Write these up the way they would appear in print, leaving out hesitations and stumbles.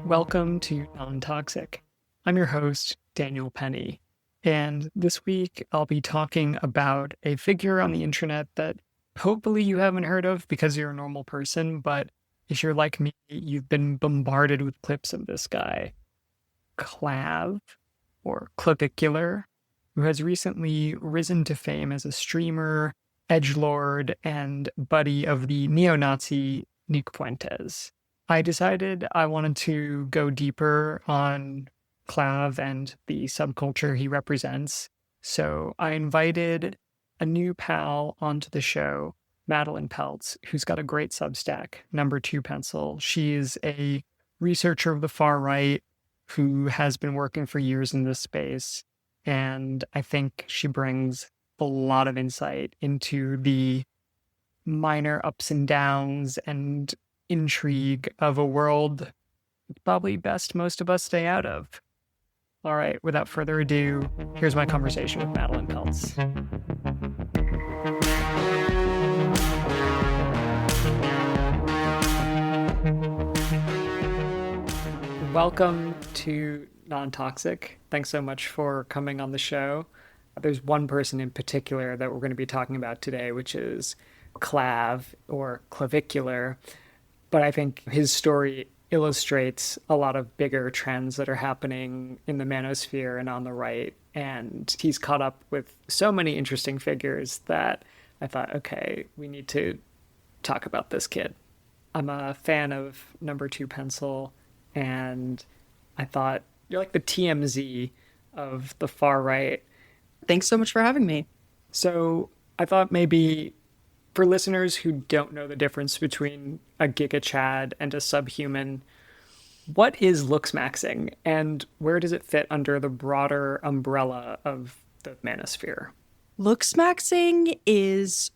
Welcome to Non-Toxic. I'm your host, Daniel Penny, and this week I'll be talking about a figure on the internet that hopefully you haven't heard of because you're a normal person, but if you're like me, you've been bombarded with clips of this guy, Clav, or Clavicular, who has recently risen to fame as a streamer, edgelord, and buddy of the neo-Nazi Nick Fuentes. I decided I wanted to go deeper on Clav and the subculture he represents, so I invited a new pal onto the show, Madeline Peltz, who's got a great Substack, Number 2 Pencil. She's a researcher of the far right who has been working for years in this space, and I think she brings a lot of insight into the minor ups and downs and intrigue of a world probably best most of us stay out of. All right, without further ado, here's my conversation with Madeline Peltz. Welcome to Non-Toxic. Thanks so much for coming on the show. There's one person in particular that we're going to be talking about today, which is Clav, or Clavicular. But I think his story illustrates a lot of bigger trends that are happening in the manosphere and on the right. And he's caught up with so many interesting figures that I thought, okay, we need to talk about this kid. I'm a fan of Number 2 Pencil, and I thought you're like the TMZ of the far right. Thanks so much for having me. So I thought maybe for listeners who don't know the difference between a Gigachad and a subhuman, what is looksmaxxing and where does it fit under the broader umbrella of the manosphere? Looksmaxxing is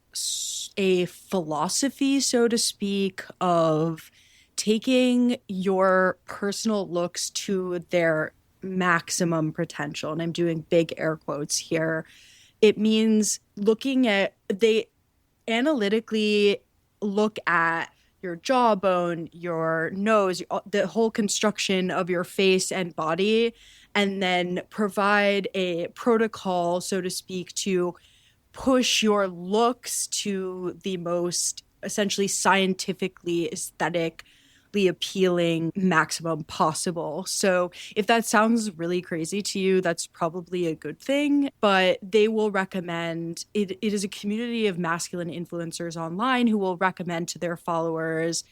a philosophy, so to speak, of taking your personal looks to their maximum potential. And I'm doing big air quotes here. It means they analytically look at your jawbone, your nose, the whole construction of your face and body, and then provide a protocol, so to speak, to push your looks to the most essentially scientifically aesthetically appealing maximum possible. So if that sounds really crazy to you, that's probably a good thing, but they will recommend it is a community of masculine influencers online who will recommend to their followers,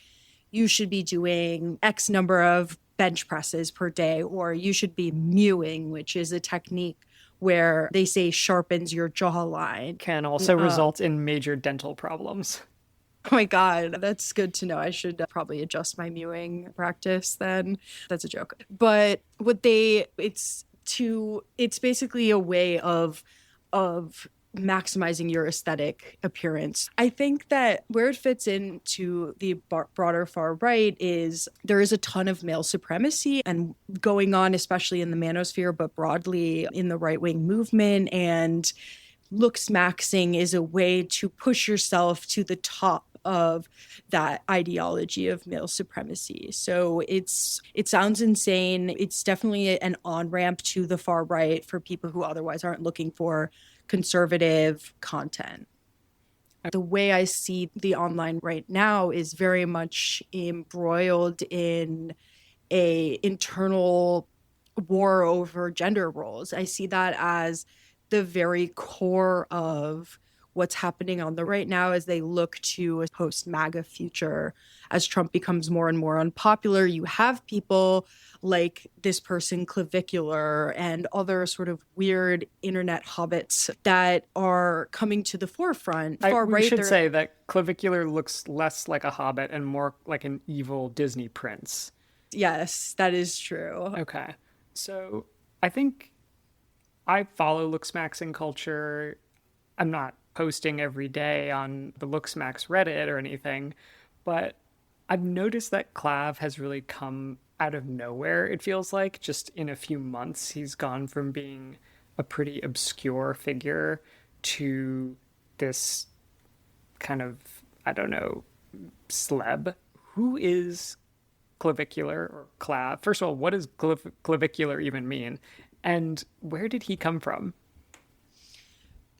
you should be doing X number of bench presses per day, or you should be mewing, which is a technique where they say sharpens your jawline. Can also result in major dental problems. Oh my God, that's good to know. I should probably adjust my mewing practice then. That's a joke. But it's basically a way of maximizing your aesthetic appearance. I think that where it fits into the broader far right is there is a ton of male supremacy and going on, especially in the manosphere, but broadly in the right-wing movement. And looksmaxxing is a way to push yourself to the top of that ideology of male supremacy. So it sounds insane. It's definitely an on-ramp to the far right for people who otherwise aren't looking for conservative content. The way I see the online right now is very much embroiled in a internal war over gender roles. I see that as the very core of what's happening on the right now as they look to a post-MAGA future. As Trump becomes more and more unpopular, you have people like this person, Clavicular, and other sort of weird internet hobbits that are coming to the forefront. We should say that Clavicular looks less like a hobbit and more like an evil Disney prince. Yes, that is true. Okay. So I think I follow looksmaxxing culture. I'm not posting every day on the Looksmax Reddit or anything, but I've noticed that Clav has really come out of nowhere, it feels like. Just in a few months, he's gone from being a pretty obscure figure to this kind of, I don't know, celeb. Who is Clavicular or Clav? First of all, what does clavicular even mean? And where did he come from?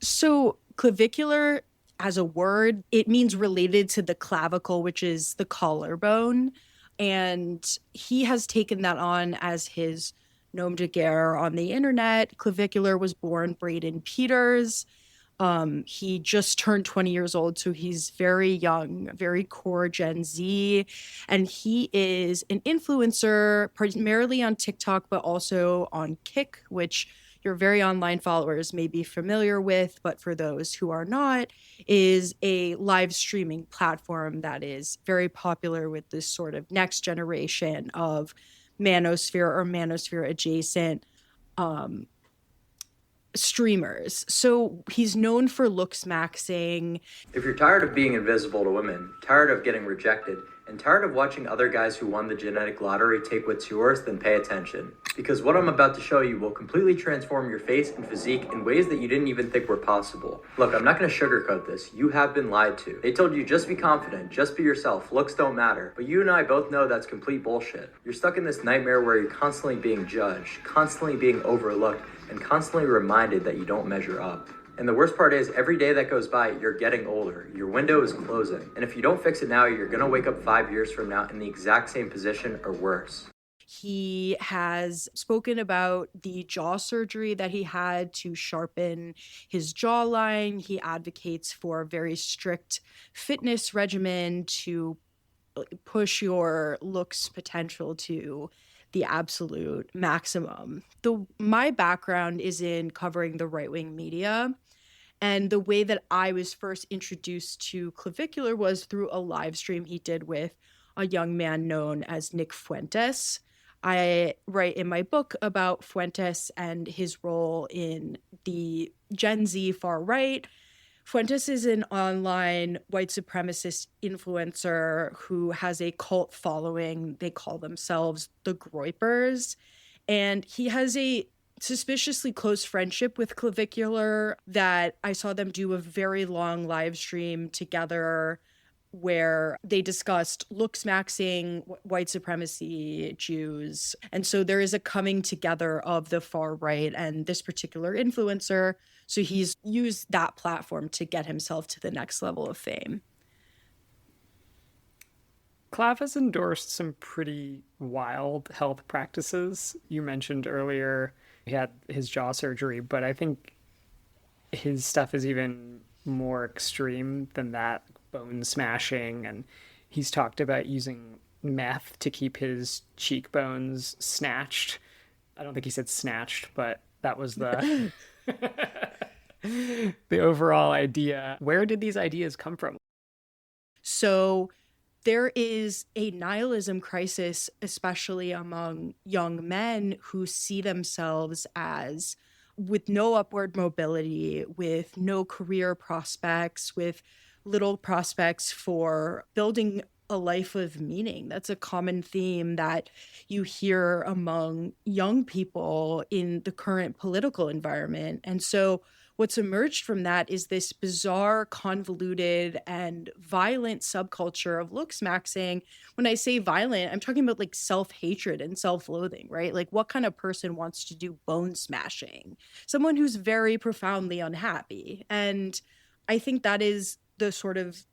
So, clavicular as a word, it means related to the clavicle, which is the collarbone. And he has taken that on as his nom de guerre on the internet. Clavicular was born Braden Peters. He just turned 20 years old, so he's very young, very core Gen Z. And he is an influencer primarily on TikTok, but also on Kick, which your very online followers may be familiar with, but for those who are not, is a live streaming platform that is very popular with this sort of next generation of manosphere or manosphere adjacent um, streamers. So he's known for looksmaxxing. If you're tired of being invisible to women, tired of getting rejected, and tired of watching other guys who won the genetic lottery take what's yours, then pay attention. Because what I'm about to show you will completely transform your face and physique in ways that you didn't even think were possible. Look, I'm not going to sugarcoat this. You have been lied to. They told you just be confident, just be yourself, looks don't matter. But you and I both know that's complete bullshit. You're stuck in this nightmare where you're constantly being judged, constantly being overlooked, and constantly reminded that you don't measure up. And the worst part is, every day that goes by, you're getting older. Your window is closing. And if you don't fix it now, you're gonna wake up 5 years from now in the exact same position or worse. He has spoken about the jaw surgery that he had to sharpen his jawline. He advocates for a very strict fitness regimen to push your looks potential to the absolute maximum. My background is in covering the right-wing media. And the way that I was first introduced to Clavicular was through a live stream he did with a young man known as Nick Fuentes. I write in my book about Fuentes and his role in the Gen Z far right. Fuentes is an online white supremacist influencer who has a cult following. They call themselves the Groypers. And he has a suspiciously close friendship with Clavicular that I saw them do a very long live stream together where they discussed looksmaxxing, white supremacy, Jews. And so there is a coming together of the far right and this particular influencer. So he's used that platform to get himself to the next level of fame. Clav has endorsed some pretty wild health practices. You mentioned earlier he had his jaw surgery, but I think his stuff is even more extreme than that, bone smashing. And he's talked about using meth to keep his cheekbones snatched. I don't think he said snatched, but that was the the overall idea. Where did these ideas come from? So there is a nihilism crisis, especially among young men who see themselves as with no upward mobility, with no career prospects, with little prospects for building a life of meaning. That's a common theme that you hear among young people in the current political environment. And so what's emerged from that is this bizarre, convoluted, and violent subculture of looksmaxxing. When I say violent, I'm talking about like self-hatred and self-loathing, right? Like what kind of person wants to do bone smashing? Someone who's very profoundly unhappy. And I think that is the sort of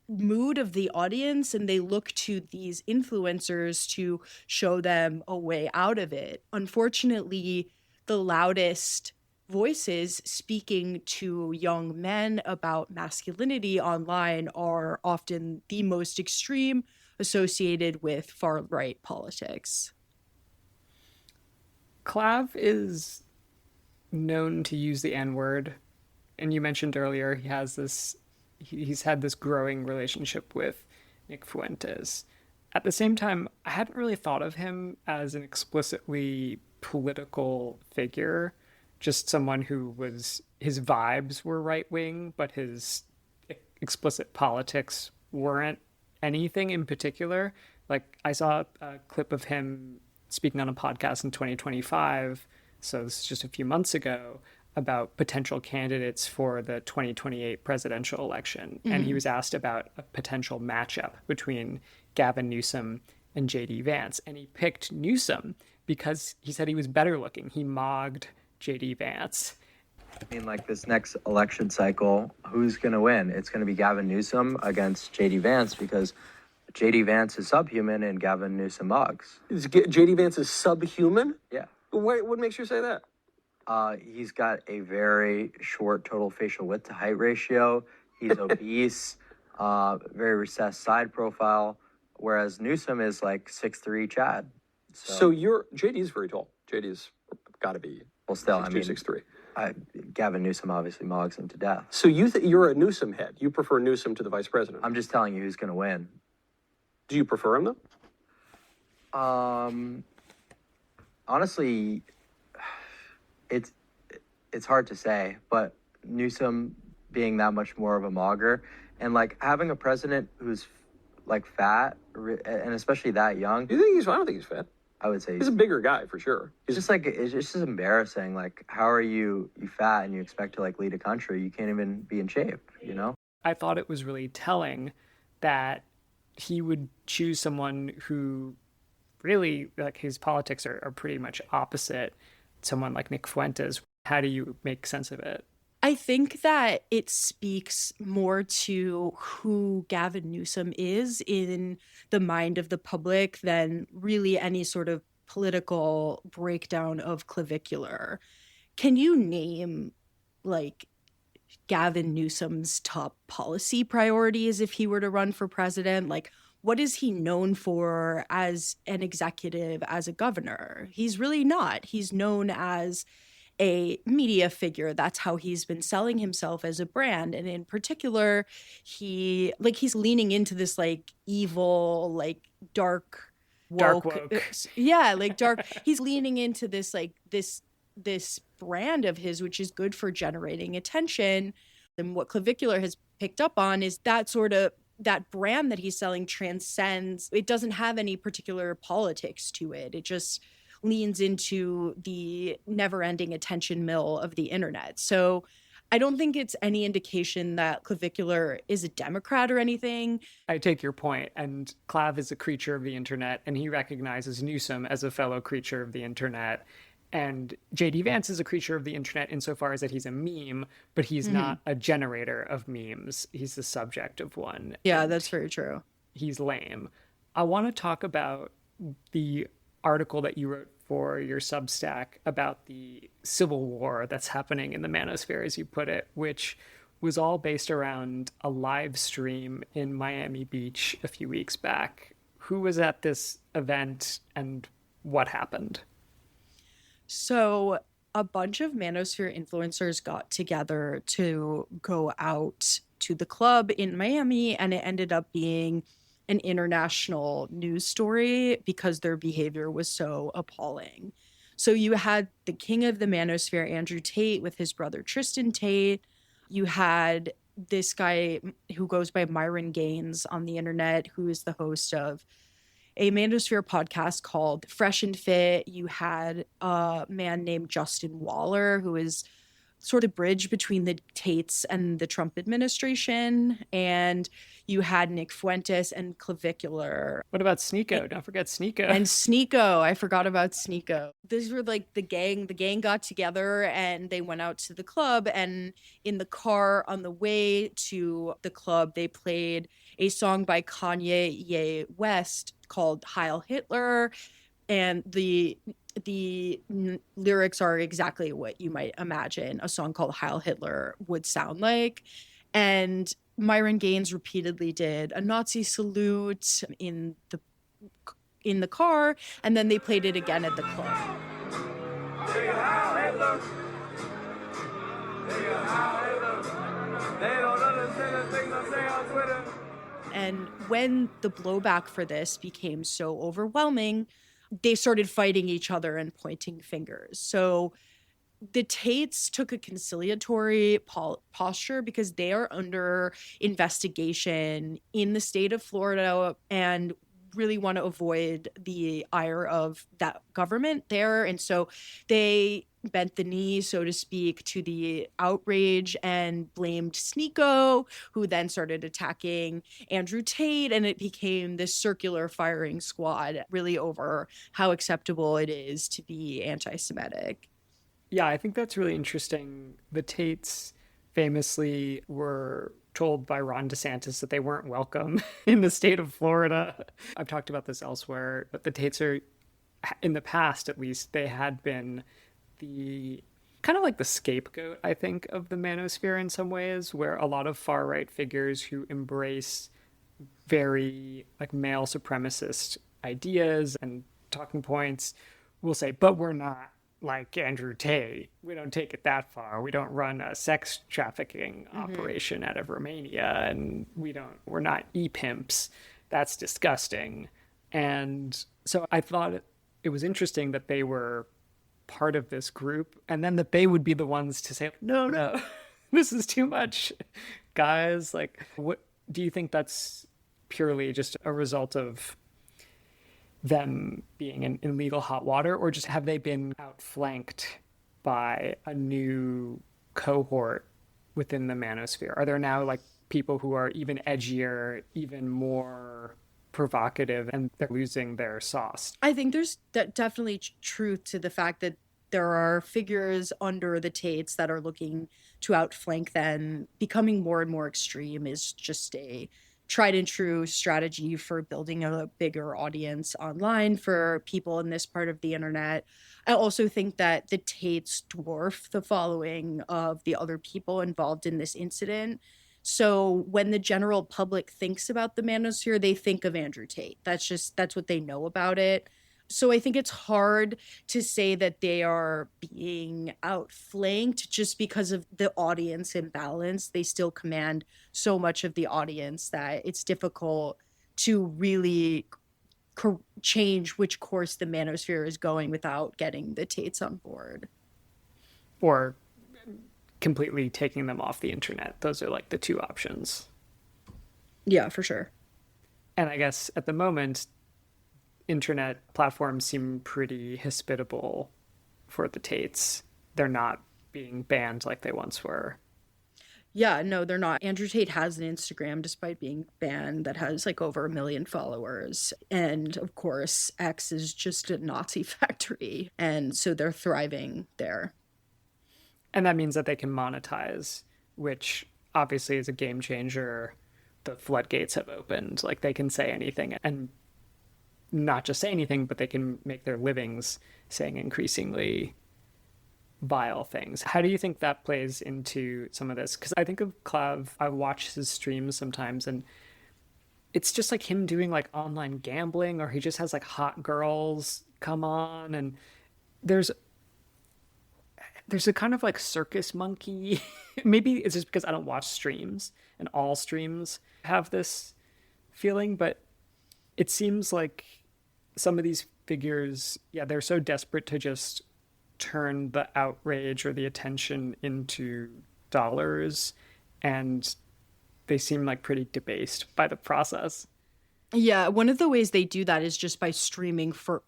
mood of the audience, and they look to these influencers to show them a way out of it. Unfortunately, the loudest voices speaking to young men about masculinity online are often the most extreme, associated with far-right politics. Clav is known to use the N-word, and you mentioned earlier he's had this growing relationship with Nick Fuentes. At the same time, I hadn't really thought of him as an explicitly political figure, just someone who his vibes were right wing, but his explicit politics weren't anything in particular. Like, I saw a clip of him speaking on a podcast in 2025, so this is just a few months ago, about potential candidates for the 2028 presidential election. And he was asked about a potential matchup between Gavin Newsom and JD Vance. And he picked Newsom because he said he was better looking. He mogged JD Vance. I mean, like this next election cycle, who's going to win? It's going to be Gavin Newsom against JD Vance because JD Vance is subhuman and Gavin Newsom mugs. JD Vance is subhuman? Yeah. What makes you say that? He's got a very short total facial width to height ratio. He's obese, very recessed side profile, whereas Newsom is like 6'3" Chad. So JD's very tall. JD's got to be well, still, 6'2", I mean, 6'3". Gavin Newsom obviously mogs him to death. So you're a Newsom head. You prefer Newsom to the vice president. I'm just telling you who's going to win. Do you prefer him though? Honestly, it's hard to say, but Newsom being that much more of a mogger and like having a president who's like fat and especially that young. Do you think he's fat? I don't think he's fat. I would say he's a bigger guy for sure. It's just embarrassing. Like, how are you fat and you expect to like lead a country? You can't even be in shape, you know? I thought it was really telling that he would choose someone who really, like, his politics are pretty much opposite someone like Nick Fuentes. How do you make sense of it? I think that it speaks more to who Gavin Newsom is in the mind of the public than really any sort of political breakdown of Clavicular. Can you name, like, Gavin Newsom's top policy priorities if he were to run for president? Like, what is he known for as an executive, as a governor? He's really not. He's known as a media figure. That's how he's been selling himself as a brand. And in particular, he's leaning into this like evil, like dark woke. Yeah, like dark. He's leaning into this like this brand of his, which is good for generating attention. And what Clavicular has picked up on is that brand that he's selling transcends. It doesn't have any particular politics to it. It just leans into the never-ending attention mill of the internet. So I don't think it's any indication that Clavicular is a Democrat or anything. I take your point, and Clav is a creature of the internet, and he recognizes Newsom as a fellow creature of the internet. And JD Vance is a creature of the internet insofar as that he's a meme, but he's not a generator of memes. He's the subject of one. Yeah, that's very true. He's lame. I want to talk about the article that you wrote for your Substack about the civil war that's happening in the manosphere, as you put it, which was all based around a live stream in Miami Beach a few weeks back. Who was at this event and what happened? So a bunch of manosphere influencers got together to go out to the club in Miami, and it ended up being an international news story because their behavior was so appalling. So you had the king of the manosphere, Andrew Tate, with his brother Tristan Tate. You had this guy who goes by Myron Gaines on the internet, who is the host of a manosphere podcast called Fresh and Fit. You had a man named Justin Waller, who is sort of bridge between the Tates and the Trump administration. And you had Nick Fuentes and Clavicular. What about Sneeko? Don't forget Sneeko. And Sneeko. I forgot about Sneeko. These were like the gang. The gang got together and they went out to the club. And in the car on the way to the club, they played a song by Kanye West called Heil Hitler. And the lyrics are exactly what you might imagine a song called Heil Hitler would sound like. And Myron Gaines repeatedly did a Nazi salute in the car, and then they played it again at the club. And when the blowback for this became so overwhelming, they started fighting each other and pointing fingers. So the Tates took a conciliatory posture because they are under investigation in the state of Florida, and really want to avoid the ire of that government there. And so they bent the knee, so to speak, to the outrage and blamed Sneeko, who then started attacking Andrew Tate. And it became this circular firing squad really over how acceptable it is to be anti-Semitic. Yeah, I think that's really interesting. The Tates famously were told by Ron DeSantis that they weren't welcome in the state of Florida. I've talked about this elsewhere, but the Tates are, in the past at least, they had been the kind of like the scapegoat, I think, of the manosphere in some ways, where a lot of far right figures who embrace very like male supremacist ideas and talking points will say, but we're not like Andrew Tate. We don't take it that far. We don't run a sex trafficking operation out of Romania, and we're not e-pimps. That's disgusting. And so I thought it was interesting that they were part of this group, and then that they would be the ones to say, no, this is too much, guys. Like, what do you think that's purely just a result of them being in legal hot water, or just have they been outflanked by a new cohort within the manosphere? Are there now like people who are even edgier, even more provocative, and they're losing their sauce? I think there's definitely truth to the fact that there are figures under the Tates that are looking to outflank them. Becoming more and more extreme is just a tried and true strategy for building a bigger audience online for people in this part of the internet. I also think that the Tates dwarf the following of the other people involved in this incident. So when the general public thinks about the manosphere, they think of Andrew Tate. That's what they know about it. So I think it's hard to say that they are being outflanked just because of the audience imbalance. They still command so much of the audience that it's difficult to really change which course the manosphere is going without getting the Tates on board. Or completely taking them off the internet. Those are like the two options. Yeah, for sure. And I guess at the moment, internet platforms seem pretty hospitable for the Tates. They're not being banned like they once were. Yeah, no, they're not. Andrew Tate has an Instagram, despite being banned, that has like over 1 million followers. And of course, X is just a Nazi factory. And so they're thriving there. And that means that they can monetize, which obviously is a game changer. The floodgates have opened. Like they can say anything, and not just say anything, but they can make their livings saying increasingly vile things. How do you think that plays into some of this? Because I think of Clav, I watch his streams sometimes, and it's just like him doing like online gambling, or he just has like hot girls come on, and there's a kind of like circus monkey. Maybe it's just because I don't watch streams, and all streams have this feeling, but it seems like some of these figures, yeah, they're so desperate to just turn the outrage or the attention into dollars, and they seem like pretty debased by the process. Yeah, one of the ways they do that is just by streaming for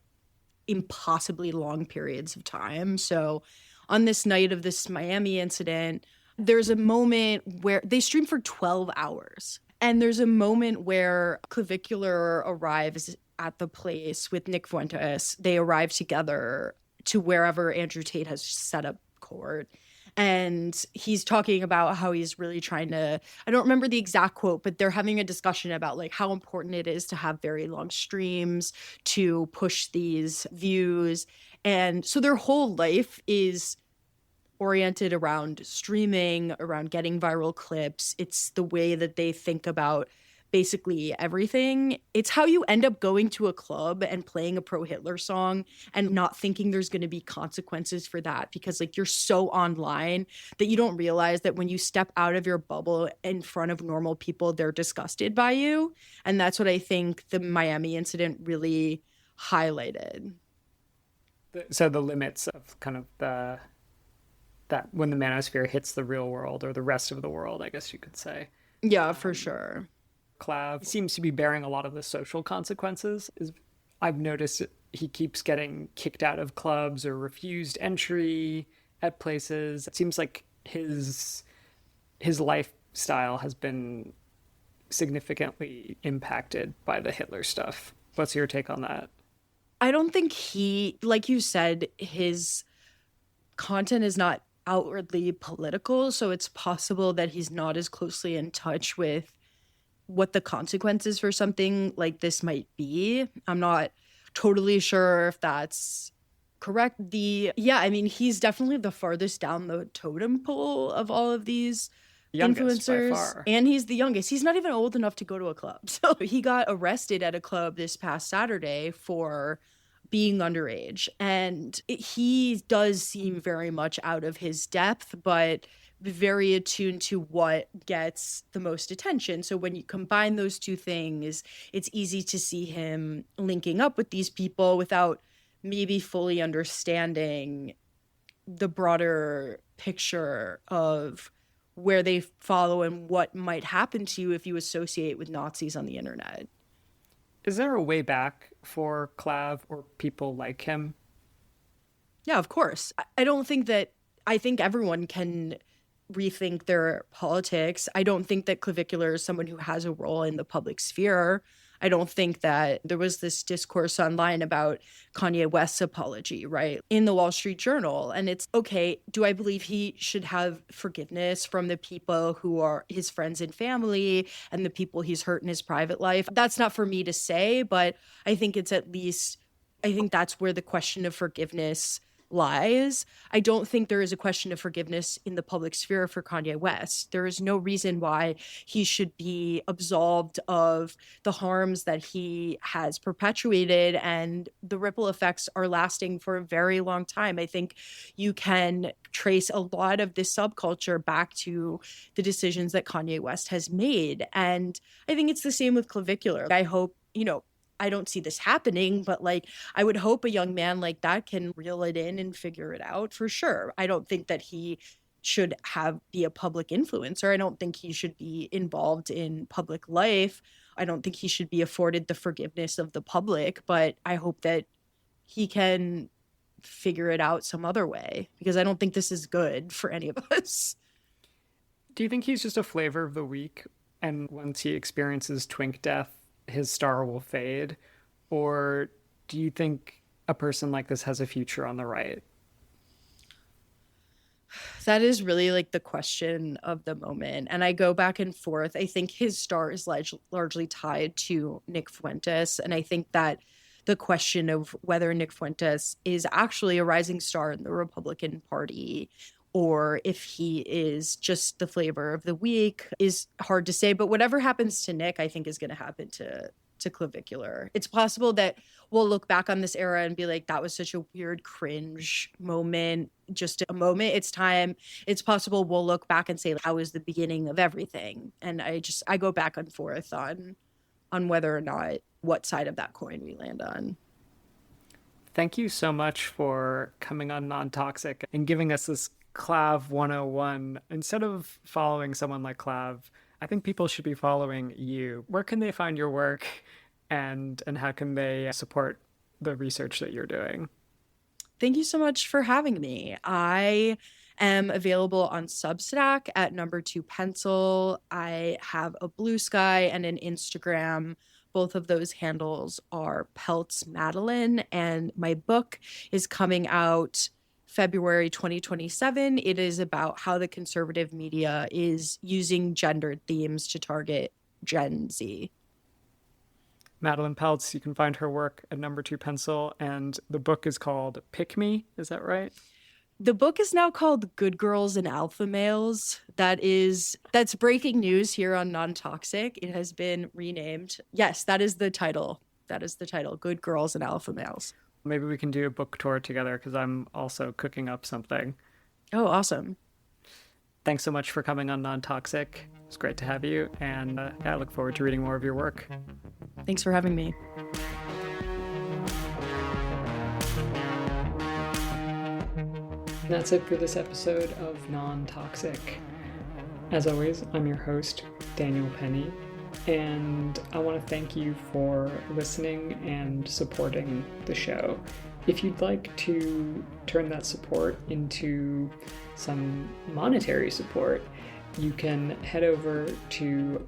impossibly long periods of time. So on this night of this Miami incident, there's a moment where they stream for 12 hours. And there's a moment where Clavicular arrives at the place with Nick Fuentes. They arrive together to wherever Andrew Tate has set up court. And he's talking about how he's really trying to, I don't remember the exact quote, but they're having a discussion about like how important it is to have very long streams to push these views. And so their whole life is oriented around streaming, around getting viral clips. It's the way that they think about basically everything. It's how you end up going to a club and playing a pro-Hitler song and not thinking there's going to be consequences for that, because like you're so online that you don't realize that when you step out of your bubble in front of normal people, they're disgusted by you. And that's what I think the Miami incident really highlighted. So the limits of kind of that when the manosphere hits the real world, or the rest of the world, I guess you could say. Yeah, for sure. Clav seems to be bearing a lot of the social consequences. I've noticed he keeps getting kicked out of clubs or refused entry at places. It seems like his lifestyle has been significantly impacted by the Hitler stuff. What's your take on that? I don't think like you said, his content is not outwardly political, so it's possible that he's not as closely in touch with what the consequences for something like this might be. I'm not totally sure if that's correct. He's definitely the farthest down the totem pole of all of these Youngest by influencers, far. and he's the youngest. He's not even old enough to go to a club. So he got arrested at a club this past Saturday for being underage, and he does seem very much out of his depth, but very attuned to what gets the most attention. So when you combine those two things, it's easy to see him linking up with these people without maybe fully understanding the broader picture of where they follow and what might happen to you if you associate with Nazis on the internet. Is there a way back for Clav or people like him? Yeah, of course. I think everyone can rethink their politics. I don't think that Clavicular is someone who has a role in the public sphere. I don't think that there was this discourse online about Kanye West's apology, right, in the Wall Street Journal. And it's, okay, do I believe he should have forgiveness from the people who are his friends and family and the people he's hurt in his private life? That's not for me to say, but I think I think that's where the question of forgiveness lies. I don't think there is a question of forgiveness in the public sphere for Kanye West. There is no reason why he should be absolved of the harms that he has perpetuated, and the ripple effects are lasting for a very long time. I think you can trace a lot of this subculture back to the decisions that Kanye West has made. And I think it's the same with Clavicular. I hope, I don't see this happening, but I would hope a young man like that can reel it in and figure it out for sure. I don't think that he should be a public influencer. I don't think he should be involved in public life. I don't think he should be afforded the forgiveness of the public, but I hope that he can figure it out some other way, because I don't think this is good for any of us. Do you think he's just a flavor of the week, and once he experiences twink death, his star will fade? Or do you think a person like this has a future on the right? That is really the question of the moment. And I go back and forth. I think his star is largely tied to Nick Fuentes. And I think that the question of whether Nick Fuentes is actually a rising star in the Republican Party or if he is just the flavor of the week is hard to say. But whatever happens to Nick, I think is going to happen to Clavicular. It's possible that we'll look back on this era and be like, that was such a weird cringe moment, just a moment. It's time. It's possible we'll look back and say, how was the beginning of everything? And I go back and forth on whether or not what side of that coin we land on. Thank you so much for coming on Non-Toxic and giving us this Clav 101. Instead of following someone like Clav, I think people should be following you. Where can they find your work, and how can they support the research that you're doing? Thank you so much for having me. I am available on Substack at #2pencil. I have a Blue Sky and an Instagram. Both of those handles are Peltz Madeline, and my book is coming out February 2027. It is about how the conservative media is using gendered themes to target Gen Z. Madeline Peltz, you can find her work at #2pencil, and the book is called Pick Me. Is that right? The book is now called Good Girls and Alpha Males. That's breaking news here on Non-Toxic. It has been renamed. Yes, that is the title. Good Girls and Alpha Males. Maybe we can do a book tour together, because I'm also cooking up something. Oh, awesome. Thanks so much for coming on Non-Toxic. It's great to have you, and I look forward to reading more of your work. Thanks for having me. And that's it for this episode of Non-Toxic. As always, I'm your host, Daniel Penny. and I want to thank you for listening and supporting the show. If you'd like to turn that support into some monetary support, you can head over to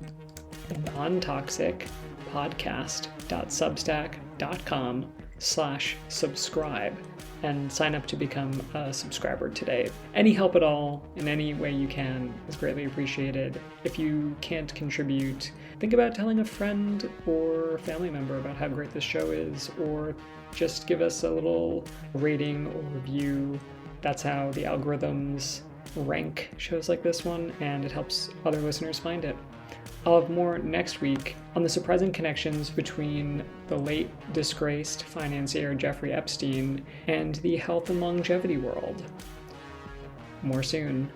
nontoxicpodcast.substack.com/subscribe and sign up to become a subscriber today. Any help at all, in any way you can, is greatly appreciated. If you can't contribute, think about telling a friend or family member about how great this show is, or just give us a little rating or review. That's how the algorithms rank shows like this one, and it helps other listeners find it. I'll have more next week on the surprising connections between the late disgraced financier Jeffrey Epstein and the health and longevity world. More soon.